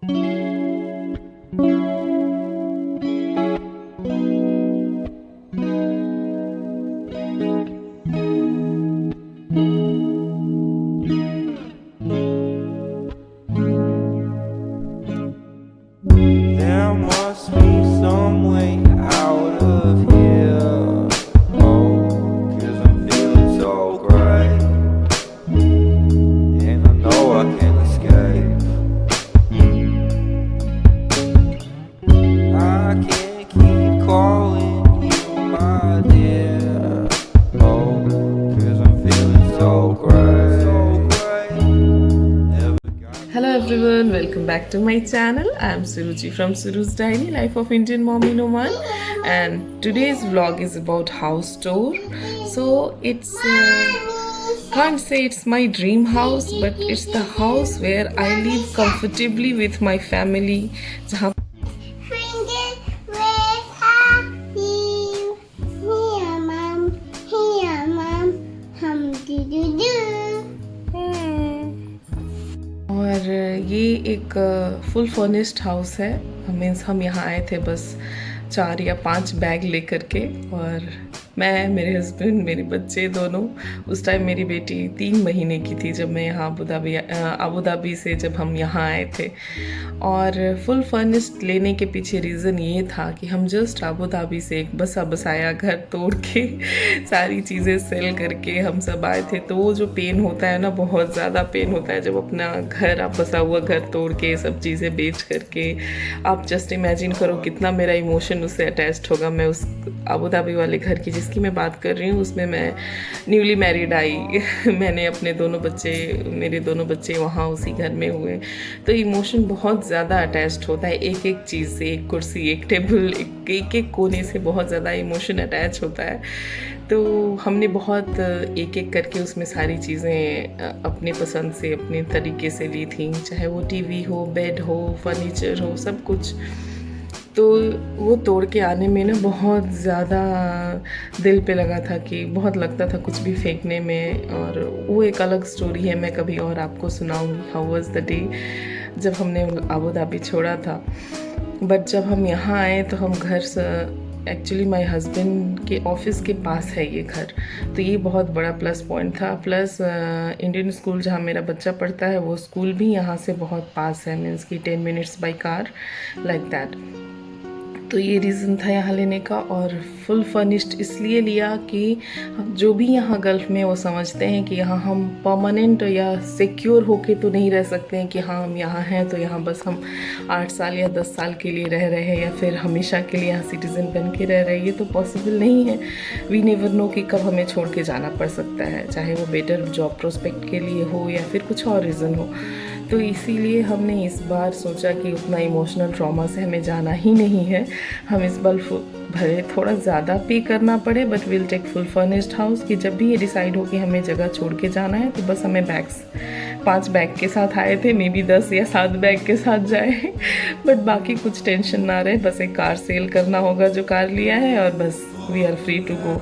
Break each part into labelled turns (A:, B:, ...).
A: There must be some way out of here. Oh, 'cause I'm feeling so great. And I know I can escape. I can't keep calling you my dear. Oh, 'cause I'm feeling so great.
B: Hello everyone, welcome back to my channel. I am Suruchi from Suru's Diary, Life of Indian Mom in Oman, and today's vlog is about house tour. So it's can't say it's my dream house, but it's the house where I live comfortably with my family. जहाँ और ये एक full furnished house है। Means हम यहाँ आए थे बस 4 या 5 बैग लेकर के, और मैं, मेरे हस्बैंड, मेरे बच्चे दोनों। उस टाइम मेरी बेटी 3 महीने की थी जब मैं यहाँ अबू धाबी से जब हम यहाँ आए थे। और फुल फर्निश्ड लेने के पीछे रीज़न ये था कि हम जस्ट अबू धाबी से एक बसा बसाया घर तोड़ के सारी चीज़ें सेल करके हम सब आए थे। तो वो जो पेन होता है ना, बहुत ज़्यादा पेन होता है जब अपना घर, आप बसा हुआ घर तोड़ के सब चीज़ें बेच करके। आप जस्ट इमेजिन करो कितना मेरा इमोशन उससे अटैच्ड होगा। मैं उस अबू धाबी वाले घर की जिसकी मैं बात कर रही हूँ, उसमें मैं न्यूली मैरिड आई मैंने अपने मेरे दोनों बच्चे वहाँ उसी घर में हुए। तो इमोशन बहुत ज़्यादा अटैच्ड होता है एक एक चीज़ से, एक कुर्सी, एक टेबल, एक एक कोने से बहुत ज़्यादा इमोशन अटैच होता है। तो हमने बहुत एक एक करके उसमें सारी चीज़ें अपने पसंद से, अपने तरीके से ली थी, चाहे वो टीवी हो, बेड हो, फर्नीचर हो, सब कुछ। तो वो तोड़ के आने में ना बहुत ज़्यादा दिल पे लगा था कि बहुत लगता था कुछ भी फेंकने में। और वो एक अलग स्टोरी है, मैं कभी और आपको सुनाऊंगी हाउ वाज द डे जब हमने अबू धाबी छोड़ा था। बट जब हम यहाँ आए तो हम घर से, एक्चुअली माय हस्बैंड के ऑफिस के पास है ये घर, तो ये बहुत बड़ा प्लस पॉइंट था। प्लस इंडियन स्कूल जहाँ मेरा बच्चा पढ़ता है वो स्कूल भी यहाँ से बहुत पास है, मीन्स कि 10 minutes by car, like that. तो ये रीज़न था यहाँ लेने का। और फुल फर्निश्ड इसलिए लिया कि जो भी यहाँ गल्फ़ में वो समझते हैं कि यहाँ हम परमानेंट या सिक्योर होके तो नहीं रह सकते हैं कि हाँ हम यहाँ हैं तो यहाँ बस हम 8 साल या 10 साल के लिए रह रहे हैं या फिर हमेशा के लिए यहाँ सिटीज़न बन के रह रहे हैं। ये तो पॉसिबल नहीं है। वी नेवर नो कि कब हमें छोड़ के जाना पड़ सकता है, चाहे वो बेटर जॉब प्रोस्पेक्ट के लिए हो या फिर कुछ और रीज़न हो। तो इसीलिए हमने इस बार सोचा कि उतना इमोशनल ट्रॉमा से हमें जाना ही नहीं है। हम इस बार भले थोड़ा ज़्यादा पे करना पड़े, but will take full furnished house, कि जब भी ये डिसाइड हो कि हमें जगह छोड़ के जाना है तो बस हमें बैग्स 5 बैग के साथ आए थे, मे बी 10 या 7 बैग के साथ जाए बट बाकी कुछ टेंशन ना रहे। बस एक कार सेल करना होगा जो कार लिया है, और बस we are free to go.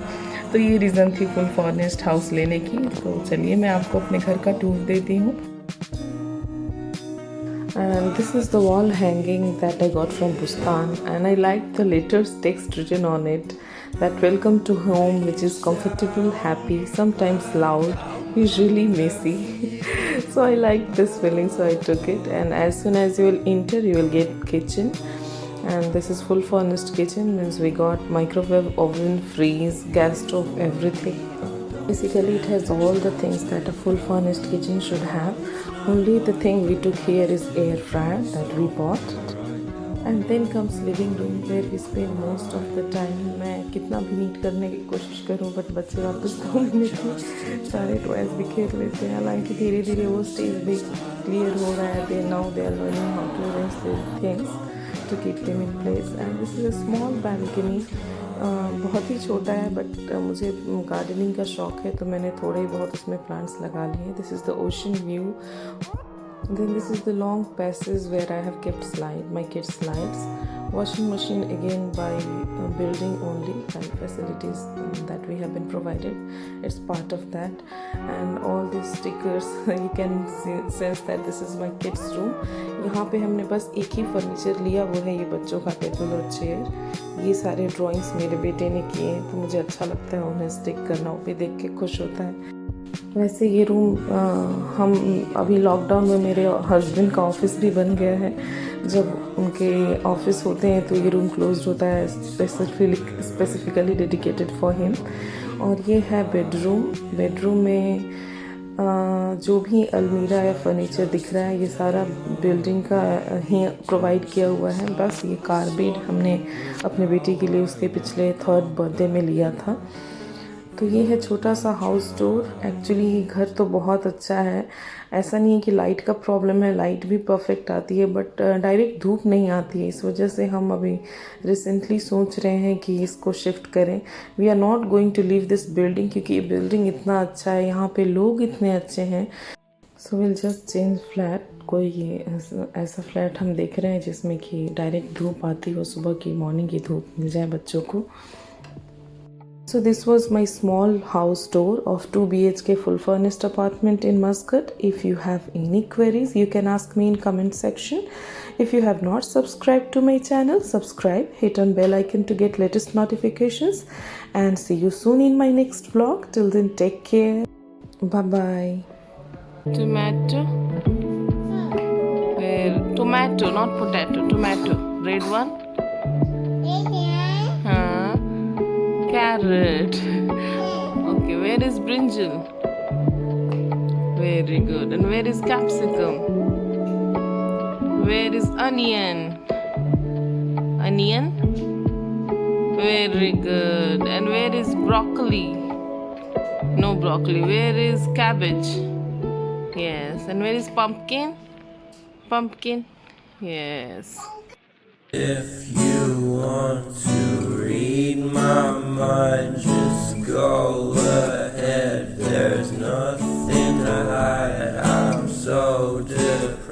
B: तो ये रीज़न थी फुल फर्निश्ड हाउस लेने की। तो चलिए मैं आपको अपने घर का टूर देती हूँ। And this is the wall hanging that I got from Bustan, and I like the letters text written on it that welcome to home, which is comfortable, happy, sometimes loud, usually messy. So I liked this feeling, so I took it. And as soon as you will enter, you will get kitchen, and this is full furnished kitchen, means we got microwave, oven, freeze, gas stove, everything. Basically it has all the things that a full furnished kitchen should have. Only the thing we took here is air fryer that we bought. And then comes living room where we spend most of the time. मैं कितना भी NEET करने की कोशिश करूँ but बच्चे वापस 2 minute में सारे टॉयज बिखेर लेते हैं। हालांकि धीरे धीरे वो स्टेज भी क्लियर हो रहा है। Now they are learning how to arrange their things to keep them in place. And this is a small balcony, बहुत ही छोटा है, बट मुझे गार्डनिंग का शौक़ है तो मैंने थोड़े बहुत उसमें प्लांट्स लगा लिए। This is the ocean view Then this is the long passage where I have kept my kids' slides. Washing machine again by building only, by facilities that we have been provided. It's part of that. And all these stickers, you can sense that this is my kids' room. यहाँ पे हमने बस एक ही furniture लिया, वो है ये बच्चों का टेबल और चेयर. ये सारे ड्राइंग्स मेरे बेटे ने किए हैं, तो मुझे अच्छा लगता है उन्हें स्टिक करना, वो भी देख के खुश होता है. वैसे ये रूम हम अभी लॉकडाउन में मेरे हस्बैंड का ऑफिस भी बन गया है. जब उनके ऑफिस होते हैं तो ये रूम क्लोज्ड होता है, स्पेसिफिकली डेडिकेटेड फॉर हिम. और ये है बेडरूम में जो भी अलमीरा या फर्नीचर दिख रहा है ये सारा बिल्डिंग का ही प्रोवाइड किया हुआ है. बस ये कारपेट हमने अपने बेटे के लिए उसके पिछले 3rd बर्थडे में लिया था. तो ये है छोटा सा हाउस टूर. एक्चुअली घर तो बहुत अच्छा है, ऐसा नहीं है कि लाइट का प्रॉब्लम है, लाइट भी परफेक्ट आती है, बट डायरेक्ट धूप नहीं आती है. इस वजह से हम अभी रिसेंटली सोच रहे हैं कि इसको शिफ्ट करें. We are not going to leave this building, क्योंकि ये बिल्डिंग इतना अच्छा है, यहाँ पे लोग इतने अच्छे हैं. So will just change flat. कोई ये ऐसा फ्लैट हम देख रहे हैं जिसमें कि डायरेक्ट धूप आती हो, सुबह की मॉर्निंग की धूप मिल जाए बच्चों को. So this was my small house tour of 2 BHK full furnished apartment in Muscat. If you have any queries, you can ask me in comment section. If you have not subscribed to my channel, subscribe, hit on bell icon to get latest notifications, and see you soon in my next vlog. Till then, take care. Bye bye. Tomato. Tomato, not potato. Tomato. Red one. Carrot. Okay, where is brinjal? Very good. And where is capsicum? Where is onion? Onion? Very good. And where is broccoli? No broccoli. Where is cabbage? Yes. And where is pumpkin? Pumpkin? Yes.
A: If you want to read my mind, just go ahead. There's nothing to hide. I'm so depressed.